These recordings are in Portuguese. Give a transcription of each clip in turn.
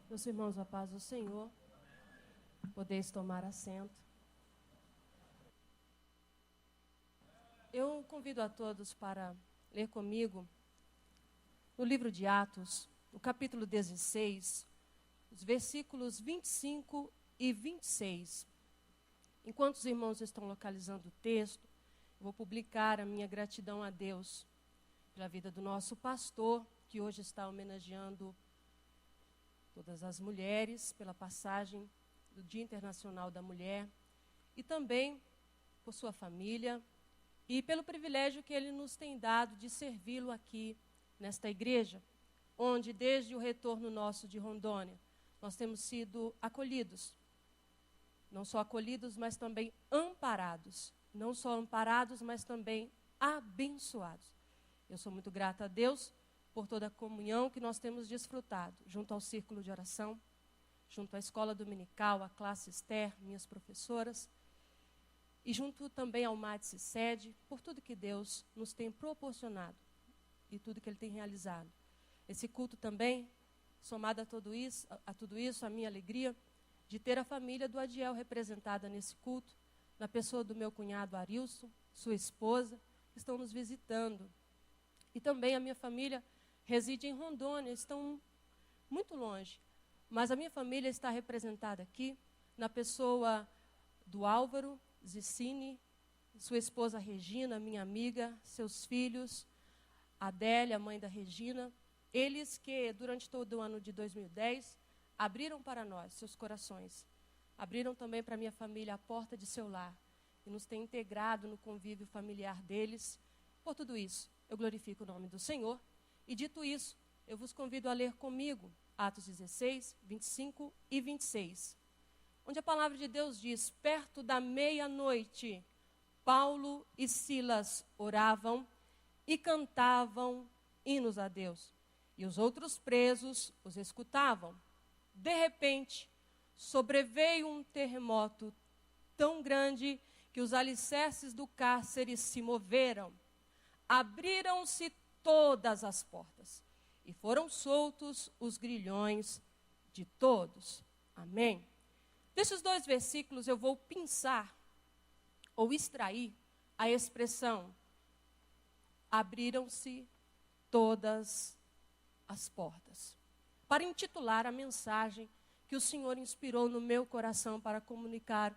Meus irmãos, a paz do Senhor, podeis tomar assento. Eu convido a todos para ler comigo no livro de Atos, no capítulo 16, os versículos 25 e 26. Enquanto os irmãos estão localizando o texto, eu vou publicar a minha gratidão a Deus pela vida do nosso pastor, que hoje está homenageando todas as mulheres, pela passagem do Dia Internacional da Mulher, e também por sua família, e pelo privilégio que ele nos tem dado de servi-lo aqui nesta igreja, onde desde o retorno nosso de Rondônia, nós temos sido acolhidos. Não só acolhidos, mas também amparados. Não só amparados, mas também abençoados. Eu sou muito grata a Deus por toda a comunhão que nós temos desfrutado, junto ao círculo de oração, junto à escola dominical, à classe Esther, minhas professoras, e junto também ao MADSE Sede, por tudo que Deus nos tem proporcionado e tudo que Ele tem realizado. Esse culto também, somado a tudo isso, a minha alegria de ter a família do Adiel representada nesse culto, na pessoa do meu cunhado Arilson, sua esposa, que estão nos visitando. E também a minha família reside em Rondônia, estão muito longe. Mas a minha família está representada aqui, na pessoa do Álvaro Zicini, sua esposa Regina, minha amiga, seus filhos, Adélia, mãe da Regina, eles que durante todo o ano de 2010 abriram para nós seus corações, abriram também para a minha família a porta de seu lar e nos têm integrado no convívio familiar deles. Por tudo isso, eu glorifico o nome do Senhor. E dito isso, eu vos convido a ler comigo Atos 16, 25 e 26, onde a palavra de Deus diz: perto da meia-noite, Paulo e Silas oravam e cantavam hinos a Deus, e os outros presos os escutavam. De repente, sobreveio um terremoto tão grande que os alicerces do cárcere se moveram. Abriram-se todas as portas e foram soltos os grilhões de todos. Amém? Desses dois versículos eu vou pensar ou extrair a expressão abriram-se todas as portas, para intitular a mensagem que o Senhor inspirou no meu coração para comunicar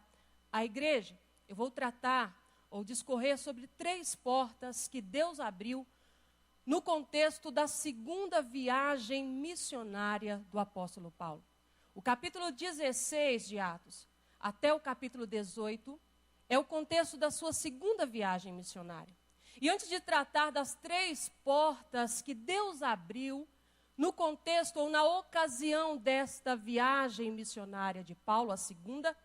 à igreja. Eu vou tratar ou discorrer sobre 3 portas que Deus abriu no contexto da segunda viagem missionária do apóstolo Paulo. O capítulo 16 de Atos até o capítulo 18 é o contexto da sua segunda viagem missionária. E antes de tratar das 3 portas que Deus abriu no contexto ou na ocasião desta viagem missionária de Paulo, a segunda,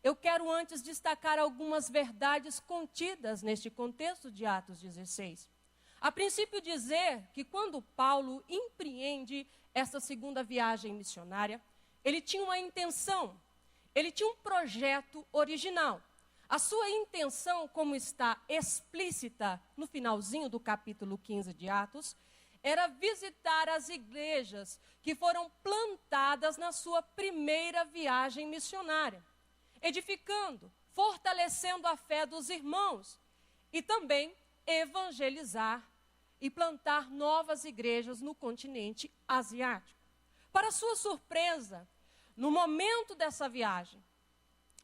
eu quero antes destacar algumas verdades contidas neste contexto de Atos 16. A princípio dizer que quando Paulo empreende essa segunda viagem missionária, ele tinha uma intenção, ele tinha um projeto original. A sua intenção, como está explícita no finalzinho do capítulo 15 de Atos, era visitar as igrejas que foram plantadas na sua primeira viagem missionária, edificando, fortalecendo a fé dos irmãos e também evangelizar e plantar novas igrejas no continente asiático. Para sua surpresa, no momento dessa viagem,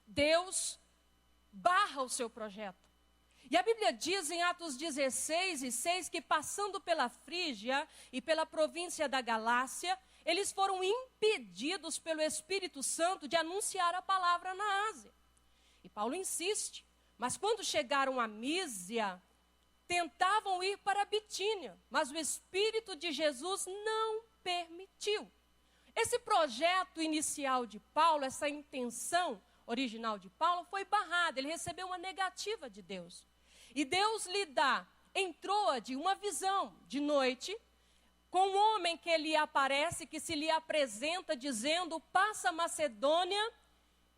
Deus barra o seu projeto. E a Bíblia diz em Atos 16 e 6 que passando pela Frígia e pela província da Galácia, eles foram impedidos pelo Espírito Santo de anunciar a palavra na Ásia. E Paulo insiste, mas quando chegaram a Mísia, tentavam ir para Bitínia, mas o Espírito de Jesus não permitiu. Esse projeto inicial de Paulo, essa intenção original de Paulo foi barrada, ele recebeu uma negativa de Deus. E Deus lhe dá, em Troade, uma visão de noite, com um homem que lhe aparece, que se lhe apresenta dizendo: passa a Macedônia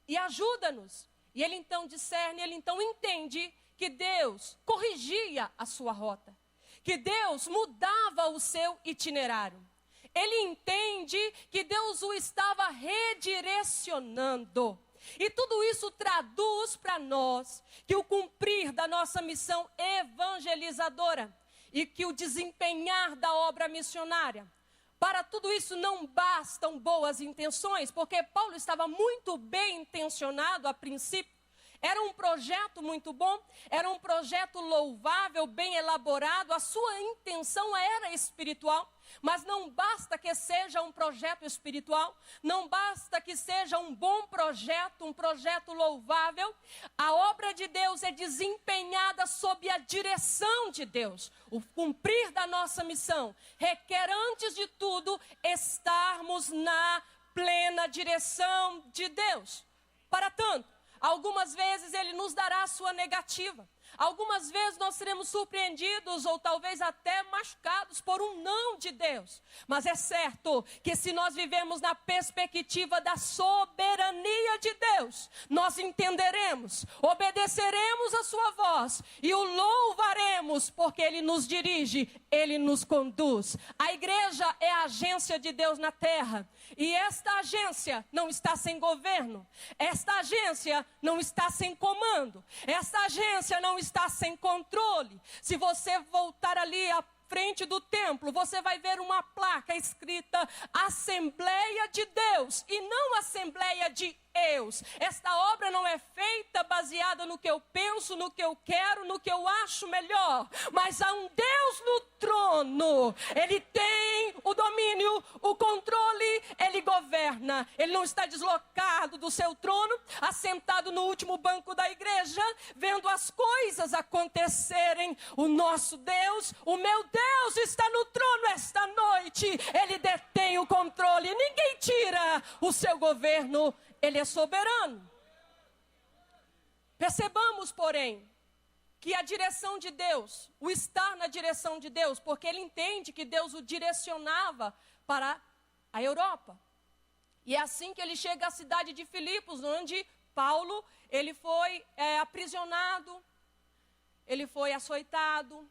e ajuda-nos. E ele então discerne, ele então entende que Deus corrigia a sua rota, que Deus mudava o seu itinerário. Ele entende que Deus o estava redirecionando. E tudo isso traduz para nós que o cumprir da nossa missão evangelizadora e que o desempenhar da obra missionária, para tudo isso não bastam boas intenções, porque Paulo estava muito bem intencionado a princípio. Era um projeto muito bom, era um projeto louvável, bem elaborado, a sua intenção era espiritual, mas não basta que seja um projeto espiritual, não basta que seja um bom projeto, um projeto louvável. A obra de Deus é desempenhada sob a direção de Deus. O cumprir da nossa missão requer, antes de tudo, estarmos na plena direção de Deus. Para tanto, algumas vezes Ele nos dará a sua negativa. Algumas vezes nós seremos surpreendidos ou talvez até machucados por um não de Deus. Mas é certo que se nós vivemos na perspectiva da soberania de Deus, nós entenderemos, obedeceremos a sua voz e o louvaremos porque Ele nos dirige, Ele nos conduz. A igreja é a agência de Deus na terra. E esta agência não está sem governo. Esta agência não está sem comando. Esta agência não está sem controle. Se você voltar ali à frente do templo, você vai ver uma placa escrita Assembleia de Deus e não Assembleia de Deus. Esta obra não é feita baseada no que eu penso, no que eu quero, no que eu acho melhor, mas há um Deus no trono. Ele tem o domínio, o controle, Ele governa. Ele não está deslocado do seu trono, assentado no último banco da igreja, vendo as coisas acontecerem. O nosso Deus, o meu Deus está no trono esta noite. Ele detém o controle, ninguém tira o seu governo. Ele é soberano. Percebamos, porém, que a direção de Deus, o estar na direção de Deus, porque ele entende que Deus o direcionava para a Europa. E é assim que ele chega à cidade de Filipos, onde Paulo, ele foi aprisionado, ele foi açoitado,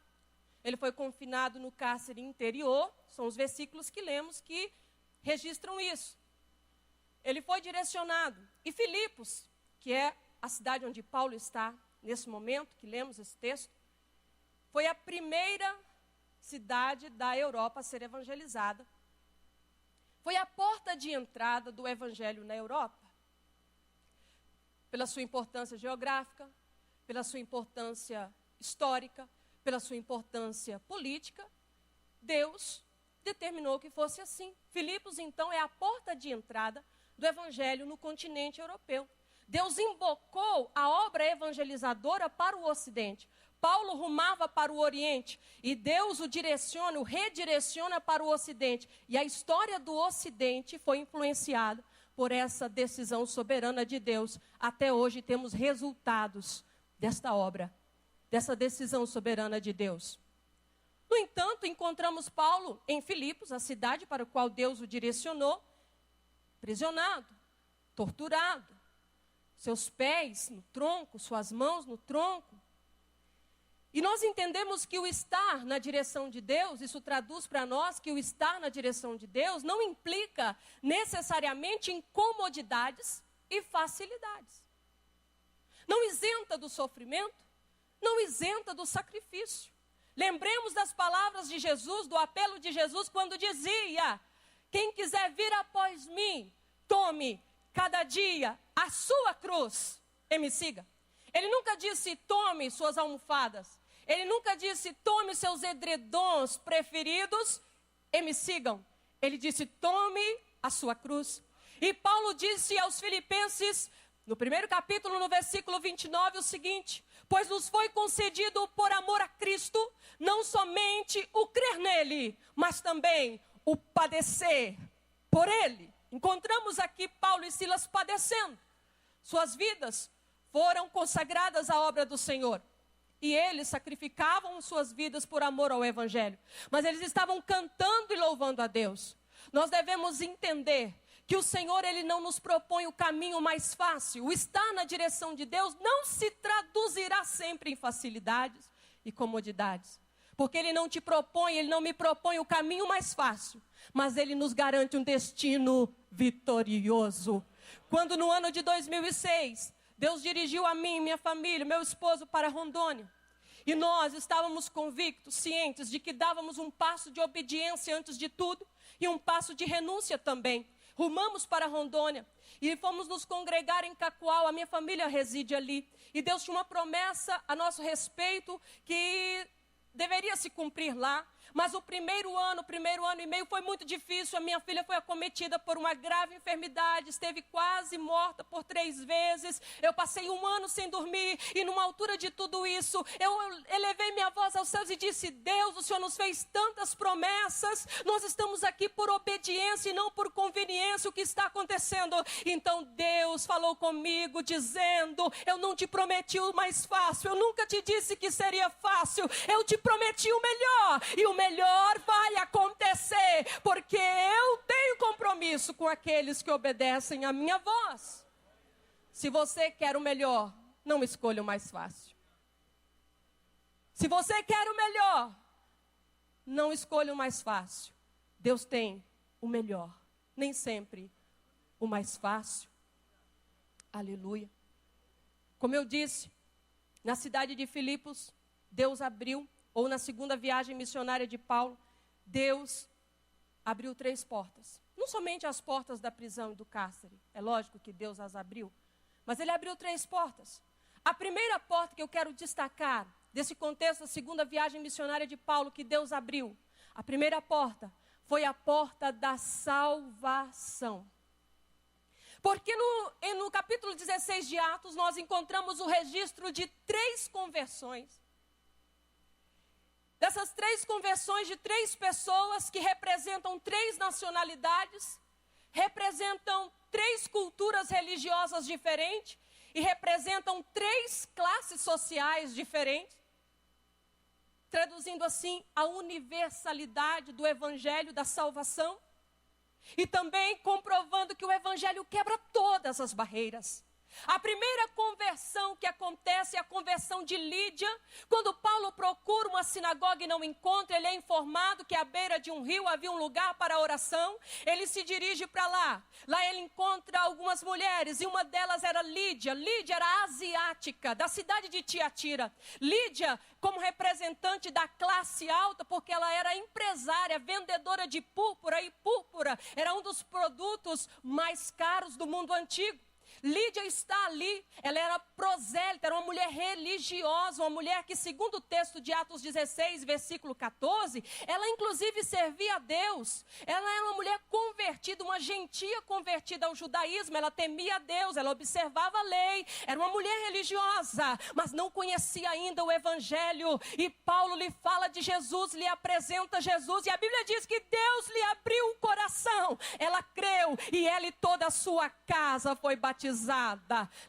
ele foi confinado no cárcere interior. São os versículos que lemos que registram isso. Ele foi direcionado. E Filipos, que é a cidade onde Paulo está nesse momento, que lemos esse texto, foi a primeira cidade da Europa a ser evangelizada. Foi a porta de entrada do evangelho na Europa. Pela sua importância geográfica, pela sua importância histórica, pela sua importância política, Deus determinou que fosse assim. Filipos, então, é a porta de entrada do evangelho no continente europeu. Deus invocou a obra evangelizadora para o Ocidente. Paulo rumava para o Oriente e Deus o direciona, o redireciona para o Ocidente. E a história do Ocidente foi influenciada por essa decisão soberana de Deus. Até hoje temos resultados desta obra, dessa decisão soberana de Deus. No entanto, encontramos Paulo em Filipos, a cidade para a qual Deus o direcionou, aprisionado, torturado, seus pés no tronco, suas mãos no tronco. E nós entendemos que o estar na direção de Deus, isso traduz para nós que o estar na direção de Deus não implica necessariamente incomodidades e facilidades. Não isenta do sofrimento, não isenta do sacrifício. Lembremos das palavras de Jesus, do apelo de Jesus, quando dizia: quem quiser vir após mim, tome cada dia a sua cruz e me siga. Ele nunca disse tome suas almofadas. Ele nunca disse tome seus edredons preferidos e me sigam. Ele disse tome a sua cruz. E Paulo disse aos Filipenses, no primeiro capítulo, no versículo 29, o seguinte: pois nos foi concedido por amor a Cristo, não somente o crer nele, mas também o padecer por ele. Encontramos aqui Paulo e Silas padecendo. Suas vidas foram consagradas à obra do Senhor. E eles sacrificavam suas vidas por amor ao Evangelho. Mas eles estavam cantando e louvando a Deus. Nós devemos entender que o Senhor, Ele não nos propõe o caminho mais fácil. O estar na direção de Deus não se traduzirá sempre em facilidades e comodidades. Porque Ele não te propõe, Ele não me propõe o caminho mais fácil, mas Ele nos garante um destino vitorioso. Quando no ano de 2006, Deus dirigiu a mim, minha família, meu esposo para Rondônia. E nós estávamos convictos, cientes de que dávamos um passo de obediência antes de tudo e um passo de renúncia também. Rumamos para Rondônia e fomos nos congregar em Cacoal, a minha família reside ali. E Deus tinha uma promessa a nosso respeito que deveria se cumprir lá. Mas o primeiro ano e meio foi muito difícil. A minha filha foi acometida por uma grave enfermidade, esteve quase morta por 3 vezes. Eu passei 1 ano sem dormir e numa altura de tudo isso, eu elevei minha voz aos céus e disse: Deus, o Senhor nos fez tantas promessas, nós estamos aqui por obediência e não por conveniência. O que está acontecendo? Então Deus falou comigo dizendo: eu não te prometi o mais fácil, eu nunca te disse que seria fácil, eu te prometi o melhor, e o melhor vai acontecer, porque eu tenho compromisso com aqueles que obedecem a minha voz. Se você quer o melhor, não escolha o mais fácil. Se você quer o melhor, não escolha o mais fácil. Deus tem o melhor, nem sempre o mais fácil. Aleluia. Como eu disse, na cidade de Filipos, Deus abriu, ou na segunda viagem missionária de Paulo, Deus abriu 3 portas. Não somente as portas da prisão e do cárcere, é lógico que Deus as abriu, mas Ele abriu 3 portas. A primeira porta que eu quero destacar, desse contexto da segunda viagem missionária de Paulo, que Deus abriu, a primeira porta foi a porta da salvação. Porque no capítulo 16 de Atos, nós encontramos o registro de 3 conversões. Dessas 3 conversões de 3 pessoas que representam 3 nacionalidades, representam 3 culturas religiosas diferentes e representam 3 classes sociais diferentes. Traduzindo assim, a universalidade do evangelho da salvação. E também comprovando que o evangelho quebra todas as barreiras. A primeira conversão que acontece é a conversão de Lídia. Quando Paulo procura uma sinagoga e não encontra, ele é informado que à beira de um rio havia um lugar para oração. Ele se dirige para lá. Lá ele encontra algumas mulheres e uma delas era Lídia. Lídia era asiática, da cidade de Tiatira. Lídia, como representante da classe alta, porque ela era empresária, vendedora de púrpura, e púrpura era um dos produtos mais caros do mundo antigo. Lídia está ali, ela era prosélita, era uma mulher religiosa, uma mulher que, segundo o texto de Atos 16, versículo 14, ela inclusive servia a Deus. Ela era uma mulher convertida, uma gentia convertida ao judaísmo, ela temia a Deus, ela observava a lei, era uma mulher religiosa, mas não conhecia ainda o evangelho. E Paulo lhe fala de Jesus, lhe apresenta Jesus, e a Bíblia diz que Deus lhe abriu o coração. Ela creu e ela e toda a sua casa foi batizada.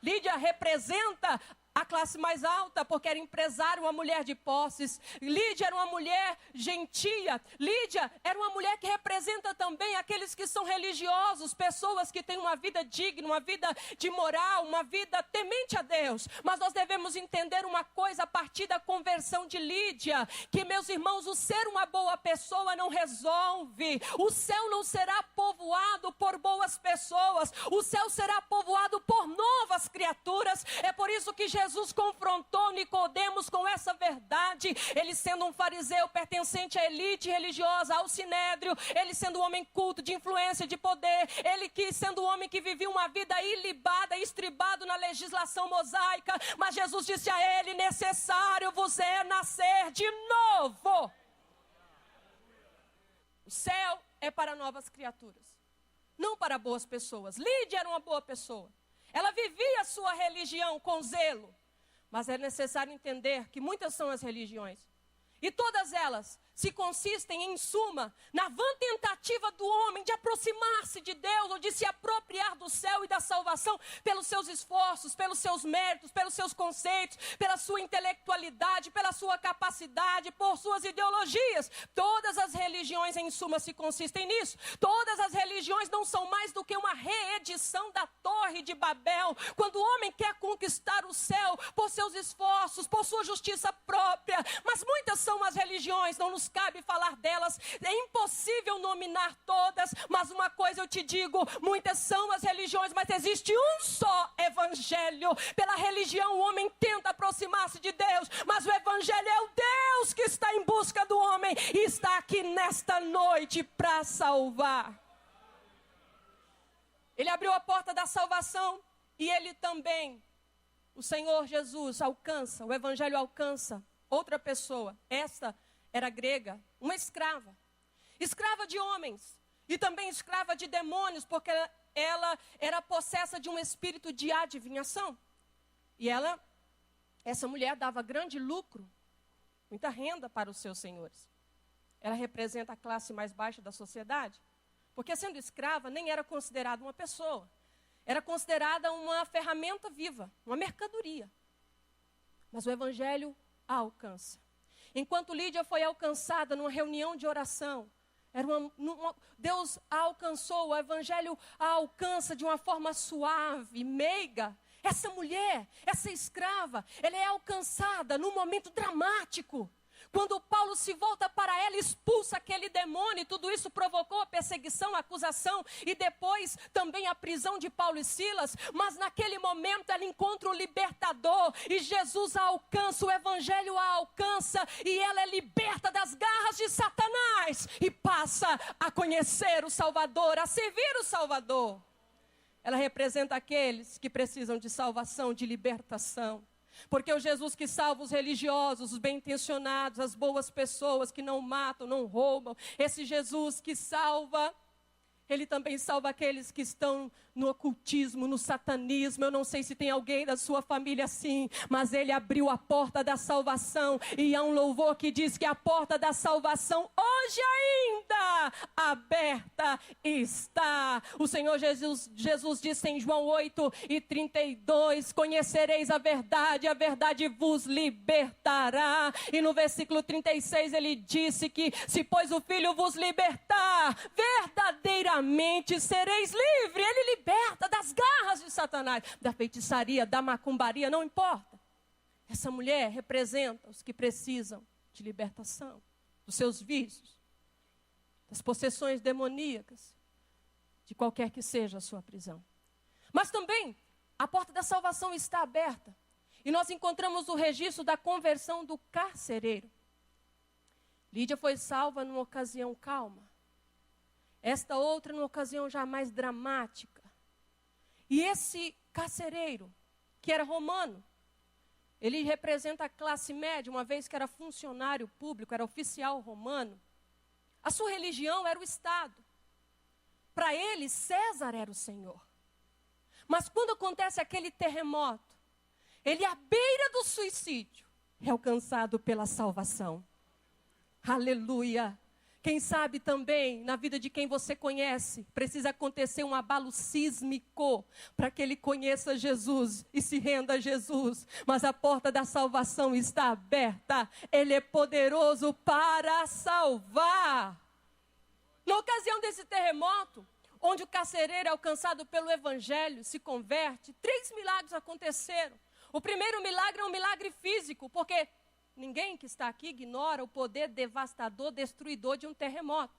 Lídia representa a classe mais alta, porque era empresária, uma mulher de posses. Lídia era uma mulher gentia. Lídia era uma mulher que representa também aqueles que são religiosos, pessoas que têm uma vida digna, uma vida de moral, uma vida temente a Deus. Mas nós devemos entender uma coisa a partir da conversão de Lídia, que, meus irmãos, o ser uma boa pessoa não resolve. O céu não será povoado por boas pessoas, o céu será povoado por novas criaturas. É por isso que Jesus confrontou Nicodemos com essa verdade. Ele, sendo um fariseu pertencente à elite religiosa, ao sinédrio, ele sendo um homem culto, de influência, de poder, ele que sendo um homem que vivia uma vida ilibada, estribado na legislação mosaica, mas Jesus disse a ele: necessário vos é nascer de novo. O céu é para novas criaturas, não para boas pessoas. Lídia era uma boa pessoa. Ela vivia a sua religião com zelo. Mas é necessário entender que muitas são as religiões. E todas elas se consistem, em suma, na vã tentativa do homem de aproximar-se de Deus ou de se apropriar do céu e da salvação pelos seus esforços, pelos seus méritos, pelos seus conceitos, pela sua intelectualidade, pela sua capacidade, por suas ideologias. Todas as religiões, em suma, se consistem nisso. Todas as religiões não são mais do que uma reedição da Torre de Babel, quando o homem quer conquistar o céu por seus esforços, por sua justiça própria. Mas muitas são as religiões, não nos cabe falar delas, é impossível nominar todas, mas uma coisa eu te digo, muitas são as religiões, mas existe um só evangelho. Pela religião o homem tenta aproximar-se de Deus, mas o evangelho é o Deus que está em busca do homem e está aqui nesta noite para salvar. Ele abriu a porta da salvação e ele também, o Senhor Jesus, alcança, o evangelho alcança outra pessoa. Esta era grega, uma escrava. Escrava de homens e também escrava de demônios, porque ela era possessa de um espírito de adivinhação. E essa mulher dava grande lucro, muita renda para os seus senhores. Ela representa a classe mais baixa da sociedade, porque sendo escrava nem era considerada uma pessoa. Era considerada uma ferramenta viva, uma mercadoria. Mas o evangelho a alcança. Enquanto Lídia foi alcançada numa reunião de oração, Deus a alcançou, o evangelho a alcança de uma forma suave, meiga. Essa mulher, essa escrava, ela é alcançada num momento dramático. Quando Paulo se volta para ela, expulsa aquele demônio, e tudo isso provocou a perseguição, a acusação e depois também a prisão de Paulo e Silas. Mas naquele momento ela encontra o libertador e Jesus a alcança, o evangelho a alcança e ela é liberta das garras de Satanás e passa a conhecer o Salvador, a servir o Salvador. Ela representa aqueles que precisam de salvação, de libertação. Porque o Jesus que salva os religiosos, os bem-intencionados, as boas pessoas que não matam, não roubam, esse Jesus que salva, ele também salva aqueles que estão no ocultismo, no satanismo. Eu não sei se tem alguém da sua família assim, mas ele abriu a porta da salvação. E há um louvor que diz que a porta da salvação hoje ainda aberta está. O Senhor Jesus disse em João 8:32, conhecereis a verdade vos libertará. E no versículo 36 ele disse que se pois o Filho vos libertar, verdadeiramente sereis livres. Ele liberta das garras de Satanás, da feitiçaria, da macumbaria, não importa. Essa mulher representa os que precisam de libertação, dos seus vícios, das possessões demoníacas, de qualquer que seja a sua prisão. Mas também a porta da salvação está aberta. E nós encontramos o registro da conversão do carcereiro. Lídia foi salva numa ocasião calma. Esta outra numa ocasião já mais dramática. E esse carcereiro, que era romano, ele representa a classe média, uma vez que era funcionário público, era oficial romano. A sua religião era o Estado. Para ele, César era o Senhor. Mas quando acontece aquele terremoto, ele à beira do suicídio é alcançado pela salvação. Aleluia! Quem sabe também, na vida de quem você conhece, precisa acontecer um abalo sísmico para que ele conheça Jesus e se renda a Jesus. Mas a porta da salvação está aberta. Ele é poderoso para salvar. Na ocasião desse terremoto, onde o carcereiro é alcançado pelo evangelho, se converte, 3 milagres aconteceram. O primeiro milagre é um milagre físico, porque ninguém que está aqui ignora o poder devastador, destruidor de um terremoto.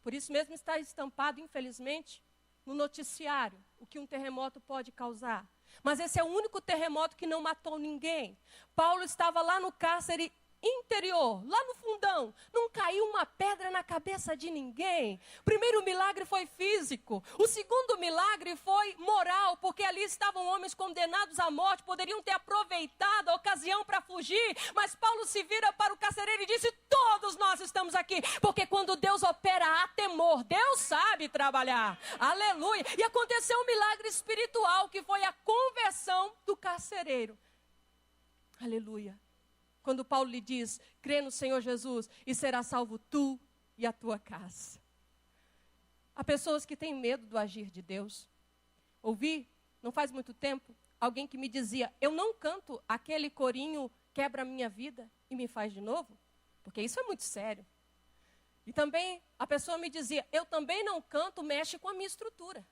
Por isso mesmo está estampado, infelizmente, no noticiário, o que um terremoto pode causar. Mas esse é o único terremoto que não matou ninguém. Paulo estava lá no cárcere interior, lá no fundão, não caiu uma pedra na cabeça de ninguém. O primeiro milagre foi físico. O segundo milagre foi moral, porque ali estavam homens condenados à morte, poderiam ter aproveitado a ocasião para fugir, mas Paulo se vira para o carcereiro e disse: todos nós estamos aqui, porque quando Deus opera há temor, Deus sabe trabalhar. Aleluia! E aconteceu um milagre espiritual, que foi a conversão do carcereiro. Aleluia! quando Paulo lhe diz, crê no Senhor Jesus e será salvo tu e a tua casa. Há pessoas que têm medo do agir de Deus. Ouvi, não faz muito tempo, alguém que me dizia, eu não canto aquele corinho quebra a minha vida e me faz de novo, porque isso é muito sério. E também a pessoa me dizia, eu também não canto, mexe com a minha estrutura.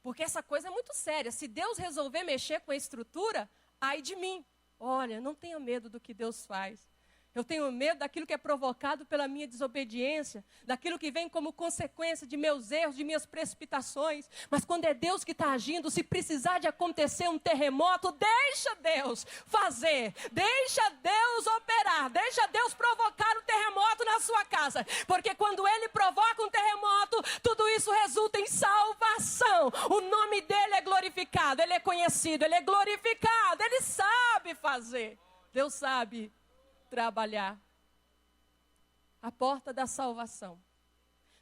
Porque essa coisa é muito séria. Se Deus resolver mexer com a estrutura, ai de mim. Olha, não tenha medo do que Deus faz. Eu tenho medo daquilo que é provocado pela minha desobediência, daquilo que vem como consequência de meus erros, de minhas precipitações. Mas quando é Deus que está agindo, se precisar de acontecer um terremoto, deixa Deus fazer, deixa Deus operar, deixa Deus provocar um terremoto na sua casa. Porque quando Ele provoca um terremoto, tudo isso resulta em salvação. O nome dEle é glorificado, Ele é conhecido, Ele é glorificado, Ele sabe fazer. Deus sabe trabalhar. A porta da salvação.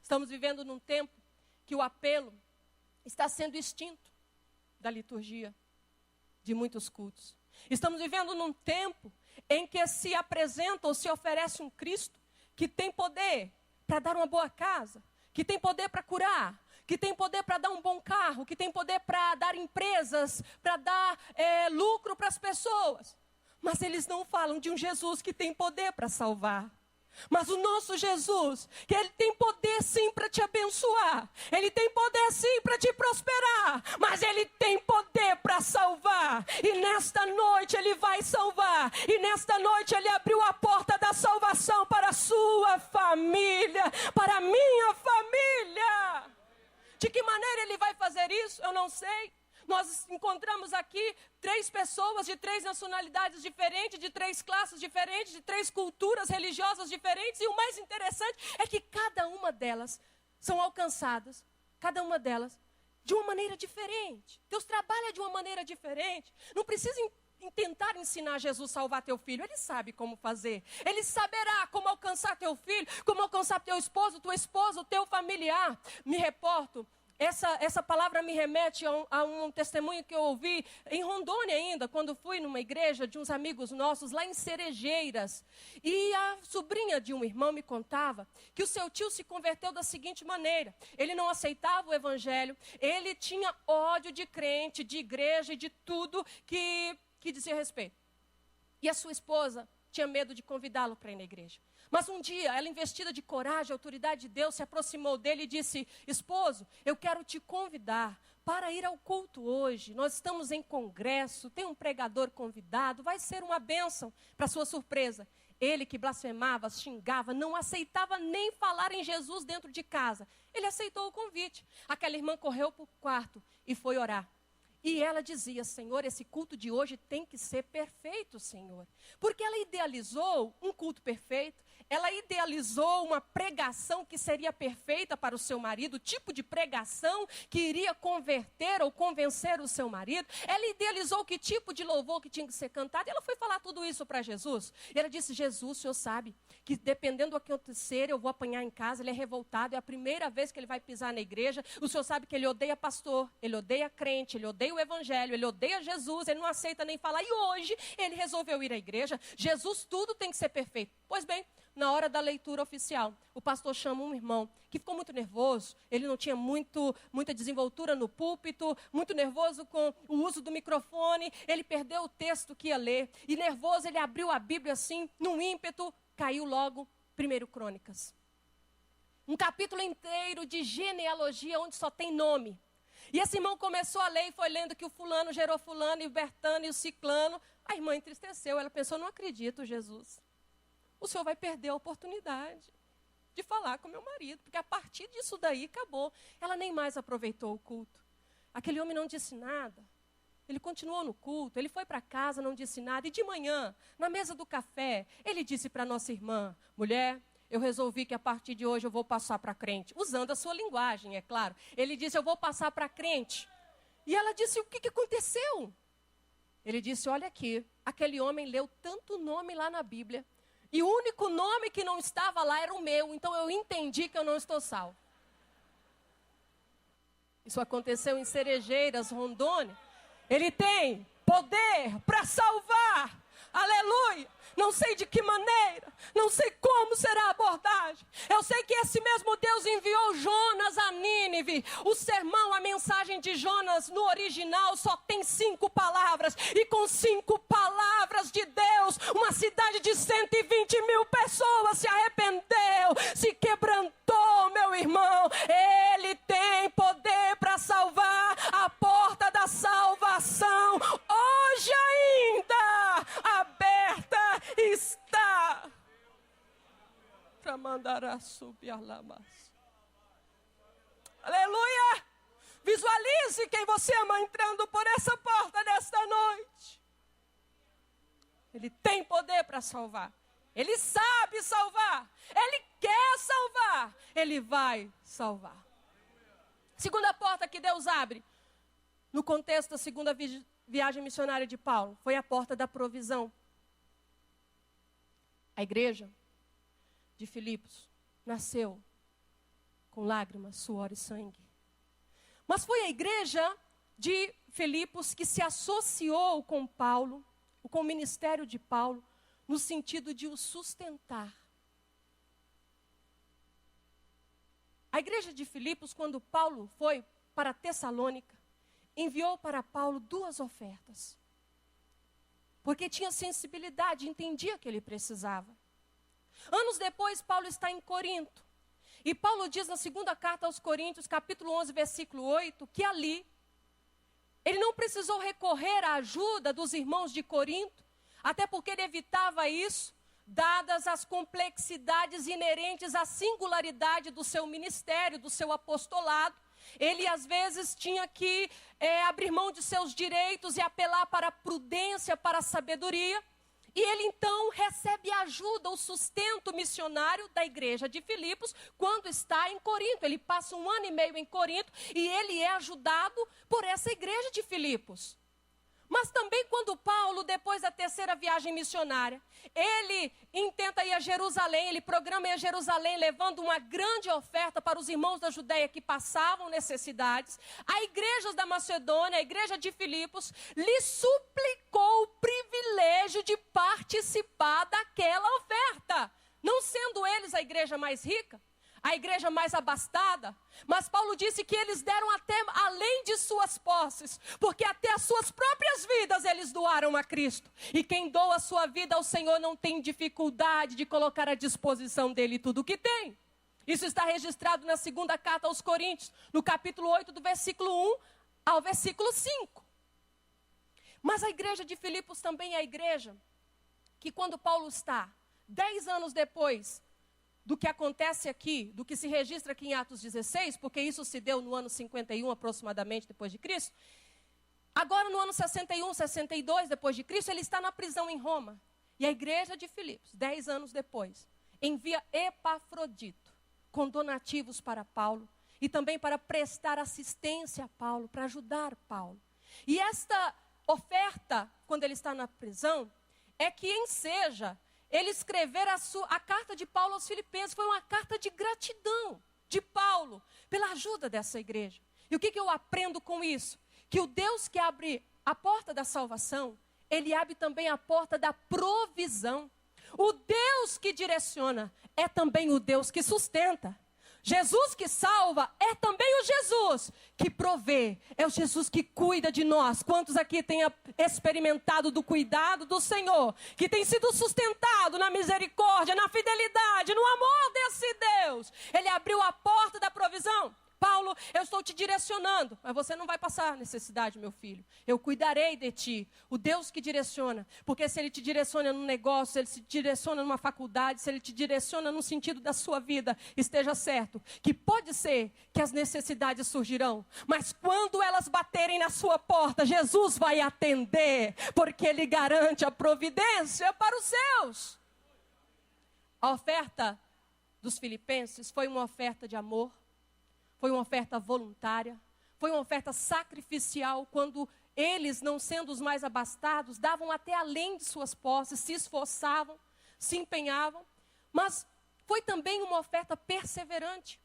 Estamos vivendo num tempo que o apelo está sendo extinto da liturgia de muitos cultos. Estamos vivendo num tempo em que se apresenta ou se oferece um Cristo que tem poder para dar uma boa casa, que tem poder para curar, que tem poder para dar um bom carro, que tem poder para dar empresas, para dar lucro para as pessoas. Mas eles não falam de um Jesus que tem poder para salvar. Mas o nosso Jesus, que Ele tem poder sim para te abençoar. Ele tem poder sim para te prosperar. Mas Ele tem poder para salvar. E nesta noite Ele vai salvar. E nesta noite Ele abriu a porta da salvação para a sua família. Para a minha família. De que maneira Ele vai fazer isso? Eu não sei. Nós encontramos aqui 3 pessoas de 3 nacionalidades diferentes, de 3 classes diferentes, de 3 culturas religiosas diferentes. E o mais interessante é que cada uma delas são alcançadas, cada uma delas, de uma maneira diferente. Deus trabalha de uma maneira diferente. Não precisa tentar ensinar Jesus a salvar teu filho. Ele sabe como fazer. Ele saberá como alcançar teu filho, como alcançar teu esposo, tua esposa, o teu familiar. Me reporto. Essa palavra me remete a um testemunho que eu ouvi em Rondônia ainda, quando fui numa igreja de uns amigos nossos, lá em Cerejeiras. E a sobrinha de um irmão me contava que o seu tio se converteu da seguinte maneira. Ele não aceitava o evangelho, ele tinha ódio de crente, de igreja e de tudo que dizia respeito. E a sua esposa tinha medo de convidá-lo para ir na igreja. Mas um dia, ela investida de coragem, autoridade de Deus, se aproximou dele e disse, esposo, eu quero te convidar para ir ao culto hoje. Nós estamos em congresso, tem um pregador convidado, vai ser uma bênção. Para sua surpresa, ele que blasfemava, xingava, não aceitava nem falar em Jesus dentro de casa. Ele aceitou o convite. Aquela irmã correu para o quarto e foi orar. E ela dizia, Senhor, esse culto de hoje tem que ser perfeito, Senhor. Porque ela idealizou um culto perfeito. Ela idealizou uma pregação que seria perfeita para o seu marido, o tipo de pregação que iria converter ou convencer o seu marido. Ela idealizou que tipo de louvor que tinha que ser cantado. E ela foi falar tudo isso para Jesus. E ela disse, Jesus, o Senhor sabe que dependendo do que acontecer, eu vou apanhar em casa. Ele é revoltado, é a primeira vez que ele vai pisar na igreja. O Senhor sabe que ele odeia pastor, ele odeia crente, ele odeia o evangelho, ele odeia Jesus, ele não aceita nem falar. E hoje ele resolveu ir à igreja. Jesus, tudo tem que ser perfeito. Pois bem, na hora da leitura oficial, o pastor chama um irmão que ficou muito nervoso, ele não tinha muita desenvoltura no púlpito, muito nervoso com o uso do microfone, ele perdeu o texto que ia ler, e nervoso ele abriu a Bíblia assim, num ímpeto, caiu logo 1 Crônicas. Um capítulo inteiro de genealogia onde só tem nome. E esse irmão começou a ler e foi lendo que o fulano gerou fulano, e o Bertano e o ciclano. A irmã entristeceu, ela pensou, não acredito, Jesus. O senhor vai perder a oportunidade de falar com meu marido, porque a partir disso daí acabou. Ela nem mais aproveitou o culto. Aquele homem não disse nada. Ele continuou no culto, ele foi para casa, não disse nada. E de manhã, na mesa do café, ele disse para nossa irmã, mulher, eu resolvi que a partir de hoje eu vou passar para crente. Usando a sua linguagem, é claro. Ele disse, eu vou passar para crente. E ela disse, o que aconteceu? Ele disse, olha aqui, aquele homem leu tanto nome lá na Bíblia, e o único nome que não estava lá era o meu, então eu entendi que eu não estou salvo. Isso aconteceu em Cerejeiras, Rondônia. Ele tem poder para salvar. Aleluia! Não sei de que maneira, não sei como será a abordagem. Eu sei que esse mesmo Deus enviou Jonas a Nínive. O sermão, a mensagem de Jonas no original só tem 5 palavras. E com 5 palavras de Deus, uma cidade de 120 mil pessoas se arrependeu, se quebrantou, meu irmão. Ele tem poder para salvar, a porta da salvação hoje ainda aberta está. Para mandar a subir a lamas. Aleluia! Visualize quem você ama entrando por essa porta nesta noite. Ele tem poder para salvar. Ele sabe salvar. Ele quer salvar. Ele vai salvar. Segunda porta que Deus abre, no contexto da segunda viagem missionária de Paulo, foi a porta da provisão. A igreja de Filipos nasceu com lágrimas, suor e sangue. Mas foi a igreja de Filipos que se associou com Paulo, com o ministério de Paulo, no sentido de o sustentar. A igreja de Filipos, quando Paulo foi para Tessalônica, enviou para Paulo 2 ofertas. Porque tinha sensibilidade, entendia que ele precisava. Anos depois, Paulo está em Corinto. E Paulo diz na segunda carta aos Coríntios, capítulo 11, versículo 8, que ali, ele não precisou recorrer à ajuda dos irmãos de Corinto, até porque ele evitava isso, dadas as complexidades inerentes à singularidade do seu ministério, do seu apostolado. Ele, às vezes, tinha que abrir mão de seus direitos e apelar para a prudência, para a sabedoria. E ele, então, recebe a ajuda, o sustento missionário da igreja de Filipos, quando está em Corinto. Ele passa 1 ano e meio em Corinto e ele é ajudado por essa igreja de Filipos. Mas também quando Paulo, depois da 3ª viagem missionária, ele intenta ir a Jerusalém, ele programa ir a Jerusalém, levando uma grande oferta para os irmãos da Judéia que passavam necessidades. A igreja da Macedônia, a igreja de Filipos, lhe suplicou o privilégio de participar daquela oferta. Não sendo eles a igreja mais rica, a igreja mais abastada, mas Paulo disse que eles deram até além de suas posses, porque até as suas próprias vidas eles doaram a Cristo. E quem doa a sua vida ao Senhor não tem dificuldade de colocar à disposição dele tudo o que tem. Isso está registrado na segunda carta aos Coríntios, no capítulo 8, do versículo 1 ao versículo 5. Mas a igreja de Filipos também é a igreja que quando Paulo está, 10 anos depois do que acontece aqui, do que se registra aqui em Atos 16, porque isso se deu no ano 51 aproximadamente depois de Cristo. Agora no ano 61, 62 depois de Cristo, ele está na prisão em Roma. E a igreja de Filipos, 10 anos depois, envia Epafrodito com donativos para Paulo e também para prestar assistência a Paulo, para ajudar Paulo. E esta oferta, quando ele está na prisão, é que enseja ele escrever a carta de Paulo aos Filipenses. Foi uma carta de gratidão de Paulo pela ajuda dessa igreja. E o que eu aprendo com isso? Que o Deus que abre a porta da salvação, ele abre também a porta da provisão. O Deus que direciona é também o Deus que sustenta. Jesus que salva é também o Jesus que provê, é o Jesus que cuida de nós. Quantos aqui têm experimentado do cuidado do Senhor, que tem sido sustentado na misericórdia, na fidelidade, no amor desse Deus? Ele abriu a porta da provisão. Paulo, eu estou te direcionando, mas você não vai passar necessidade, meu filho. Eu cuidarei de ti. O Deus que direciona, porque se ele te direciona num negócio, se ele te direciona numa faculdade, se ele te direciona no sentido da sua vida, esteja certo que pode ser que as necessidades surgirão, mas quando elas baterem na sua porta, Jesus vai atender, porque ele garante a providência para os seus. A oferta dos filipenses foi uma oferta de amor. Foi uma oferta voluntária, foi uma oferta sacrificial, quando eles, não sendo os mais abastados, davam até além de suas posses, se esforçavam, se empenhavam, mas foi também uma oferta perseverante.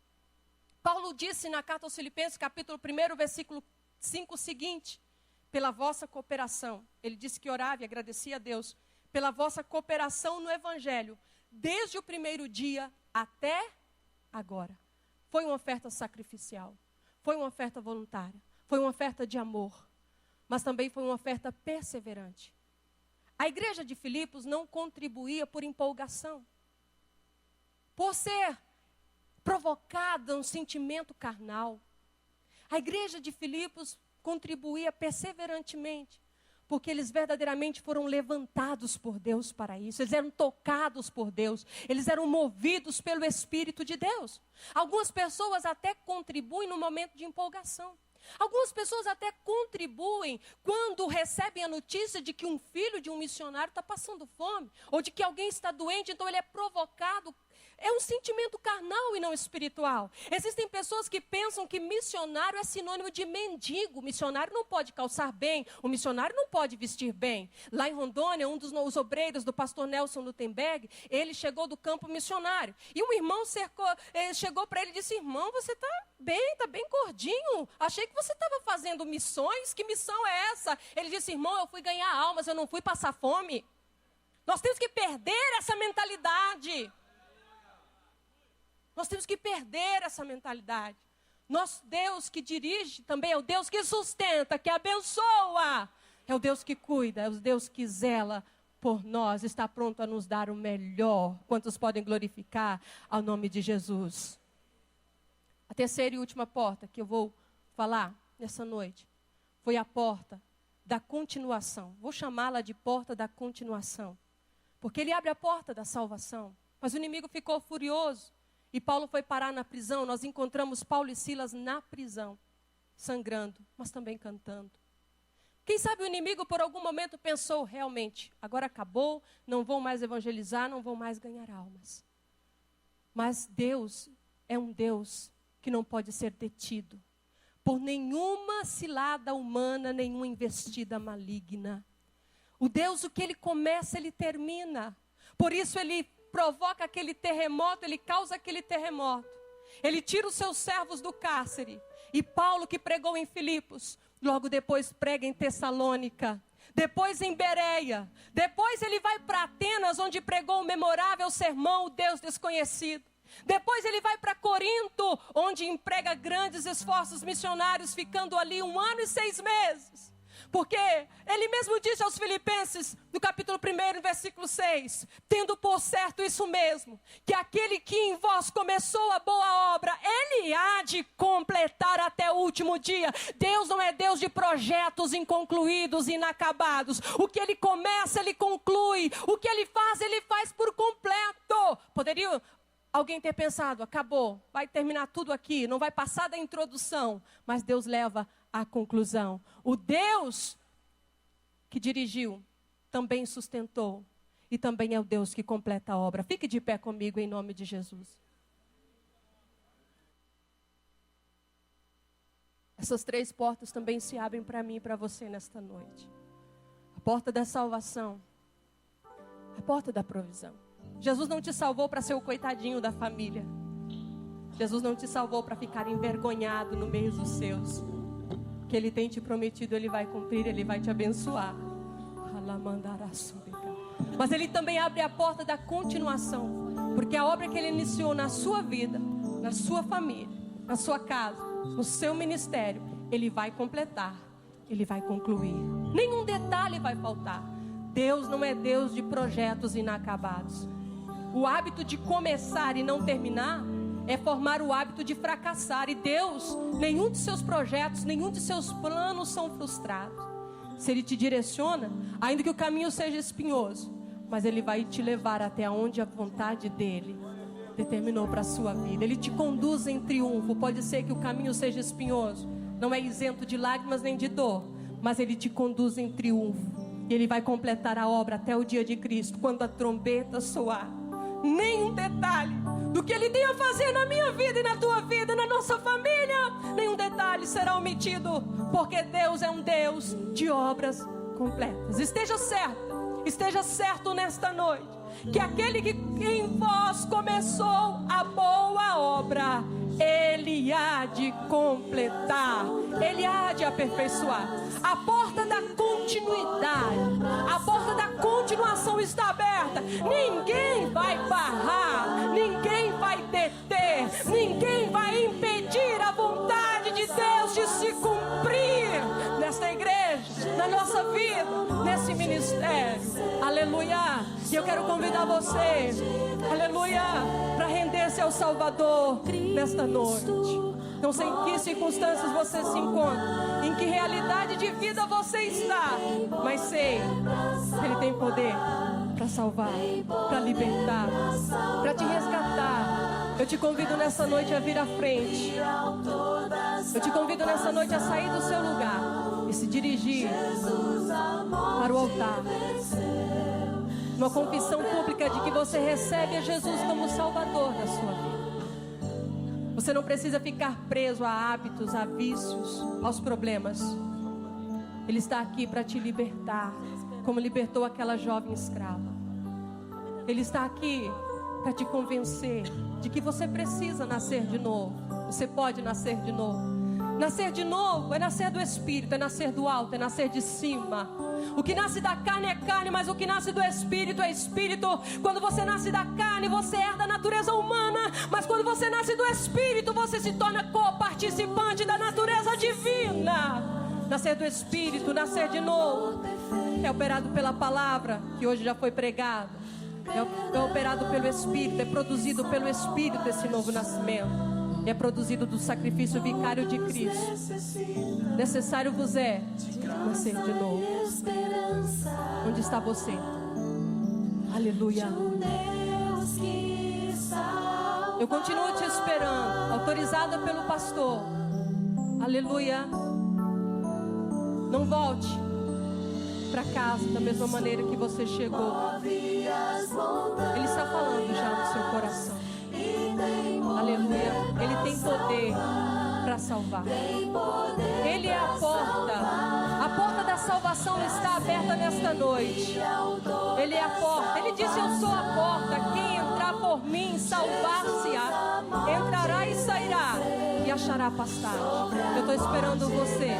Paulo disse na carta aos Filipenses, capítulo 1, versículo 5, o seguinte: pela vossa cooperação, ele disse que orava e agradecia a Deus, pela vossa cooperação no Evangelho, desde o primeiro dia até agora. Foi uma oferta sacrificial, foi uma oferta voluntária, foi uma oferta de amor, mas também foi uma oferta perseverante. A igreja de Filipos não contribuía por empolgação, por ser provocada um sentimento carnal. A igreja de Filipos contribuía perseverantemente, porque eles verdadeiramente foram levantados por Deus para isso. Eles eram tocados por Deus. Eles eram movidos pelo Espírito de Deus. Algumas pessoas até contribuem no momento de empolgação. Algumas pessoas até contribuem quando recebem a notícia de que um filho de um missionário está passando fome, ou de que alguém está doente, então ele é provocado. É um sentimento carnal e não espiritual. Existem pessoas que pensam que missionário é sinônimo de mendigo. O missionário não pode calçar bem, o missionário não pode vestir bem. Lá em Rondônia, um dos obreiros do pastor Nelson Lutemberg, ele chegou do campo missionário. E um irmão chegou para ele e disse: irmão, você está bem gordinho. Achei que você estava fazendo missões. Que missão é essa? Ele disse: irmão, eu fui ganhar almas, eu não fui passar fome. Nós temos que perder essa mentalidade. Nós temos que perder essa mentalidade. Nosso Deus que dirige também é o Deus que sustenta, que abençoa. É o Deus que cuida, é o Deus que zela por nós. Está pronto a nos dar o melhor. Quantos podem glorificar ao nome de Jesus? A terceira e última porta que eu vou falar nessa noite foi a porta da continuação. Vou chamá-la de porta da continuação. Porque ele abre a porta da salvação. Mas o inimigo ficou furioso. E Paulo foi parar na prisão. Nós encontramos Paulo e Silas na prisão, sangrando, mas também cantando. Quem sabe o inimigo por algum momento pensou: realmente, agora acabou, não vou mais evangelizar, não vou mais ganhar almas. Mas Deus é um Deus que não pode ser detido por nenhuma cilada humana, nenhuma investida maligna. O Deus, o que ele começa, ele termina. Por isso ele provoca aquele terremoto, ele causa aquele terremoto. Ele tira os seus servos do cárcere. E Paulo, que pregou em Filipos, logo depois prega em Tessalônica. Depois em Bereia. Depois ele vai para Atenas, onde pregou o memorável sermão, o Deus desconhecido. Depois ele vai para Corinto, onde emprega grandes esforços missionários, ficando ali 1 ano e 6 meses. Porque ele mesmo diz aos Filipenses, no capítulo 1, versículo 6, tendo por certo isso mesmo, que aquele que em vós começou a boa obra, ele há de completar até o último dia. Deus não é Deus de projetos inconcluídos, inacabados. O que ele começa, ele conclui. O que ele faz por completo. Poderia alguém ter pensado: acabou, vai terminar tudo aqui, não vai passar da introdução. Mas Deus leva a conclusão. O Deus que dirigiu também sustentou e também é o Deus que completa a obra. Fique de pé comigo em nome de Jesus. Essas 3 portas também se abrem para mim e para você nesta noite. A porta da salvação, a porta da provisão. Jesus não te salvou para ser o coitadinho da família. Jesus não te salvou para ficar envergonhado no meio dos seus. Que Ele tem te prometido, Ele vai cumprir, Ele vai te abençoar. Mas Ele também abre a porta da continuação. Porque a obra que Ele iniciou na sua vida, na sua família, na sua casa, no seu ministério, Ele vai completar, Ele vai concluir. Nenhum detalhe vai faltar. Deus não é Deus de projetos inacabados. O hábito de começar e não terminar é formar o hábito de fracassar. E Deus, nenhum de seus projetos, nenhum de seus planos são frustrados. Se Ele te direciona, ainda que o caminho seja espinhoso, mas Ele vai te levar até onde a vontade dEle determinou para a sua vida. Ele te conduz em triunfo. Pode ser que o caminho seja espinhoso, não é isento de lágrimas nem de dor, mas Ele te conduz em triunfo. E Ele vai completar a obra até o dia de Cristo, quando a trombeta soar. Nenhum detalhe do que Ele tem a fazer na minha vida e na tua vida, na nossa família, nenhum detalhe será omitido, porque Deus é um Deus de obras completas. Esteja certo nesta noite, que aquele que em vós começou a boa obra, Ele há de completar, Ele há de aperfeiçoar. A porta da continuidade, a porta da continuação está aberta. Ninguém vai barrar, ninguém vai deter, ninguém vai impedir a vontade de Deus de se cumprir nesta igreja, na nossa vida, nesse ministério. Aleluia. E eu quero convidar você, aleluia, para render-se ao Salvador nesta noite. Não sei em que circunstâncias você se encontra, em que realidade de vida você está, mas sei que Ele tem poder para salvar, para libertar, para te resgatar. Eu te convido nessa noite a vir à frente. Eu te convido nessa noite a sair do seu lugar e se dirigir para o altar. Uma confissão pública de que você recebe a Jesus como Salvador da sua vida. Você não precisa ficar preso a hábitos, a vícios, aos problemas. Ele está aqui para te libertar, como libertou aquela jovem escrava. Ele está aqui para te convencer de que você precisa nascer de novo. Você pode nascer de novo. Nascer de novo é nascer do Espírito, é nascer do alto, é nascer de cima. O que nasce da carne é carne, mas o que nasce do Espírito é Espírito. Quando você nasce da carne, você herda a natureza humana. Mas quando você nasce do Espírito, você se torna co-participante da natureza divina. Nascer do Espírito, nascer de novo, é operado pela palavra que hoje já foi pregada. É operado pelo Espírito, é produzido pelo Espírito esse novo nascimento. É produzido do sacrifício vicário de Cristo. Necessário vos é nascer de novo. Onde está você? Aleluia. Eu continuo te esperando, autorizada pelo pastor. Aleluia. Não volte para casa da mesma maneira que você chegou. Ele está falando já no seu coração. Aleluia. Ele tem poder para salvar. Ele é a porta. A porta da salvação está aberta nesta noite. Ele é a porta. Ele disse: eu sou a porta. Quem entrar por mim, salvar-se-á. Entrará e sairá e achará pastagem. Eu estou esperando você.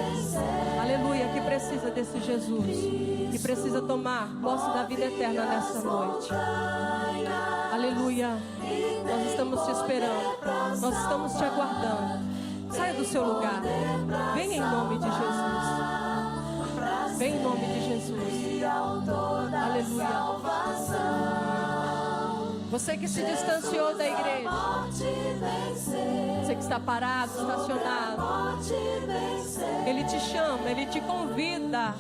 Aleluia. Que precisa desse Jesus. Que precisa tomar posse da vida eterna nesta noite. Aleluia. Nós estamos te esperando. Nós estamos te aguardando. Saia do seu lugar. Venha em nome de Jesus. Venha em nome de Jesus. Aleluia. Você que se distanciou da igreja. Você que está parado, estacionado. Ele te chama, Ele te convida.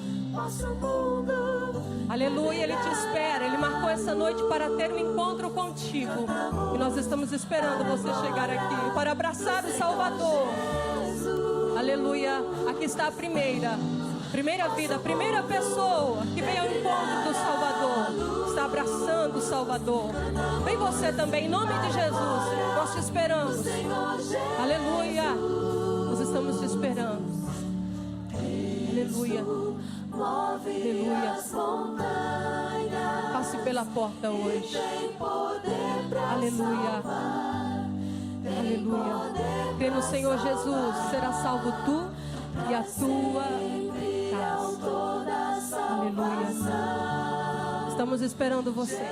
Aleluia, Ele te espera. Ele marcou essa noite para ter um encontro contigo. E nós estamos esperando você chegar aqui para abraçar o Salvador. Aleluia. Aqui está a primeira vida, a primeira pessoa que veio ao encontro do Salvador. Está abraçando o Salvador. Vem você também, em nome de Jesus. Nós te esperamos. Aleluia. Nós estamos te esperando. Aleluia. Aleluia. Passe pela porta hoje. Aleluia. Aleluia. Crê no Senhor Jesus, será salvo tu e a tua casa. Aleluia. Estamos esperando você.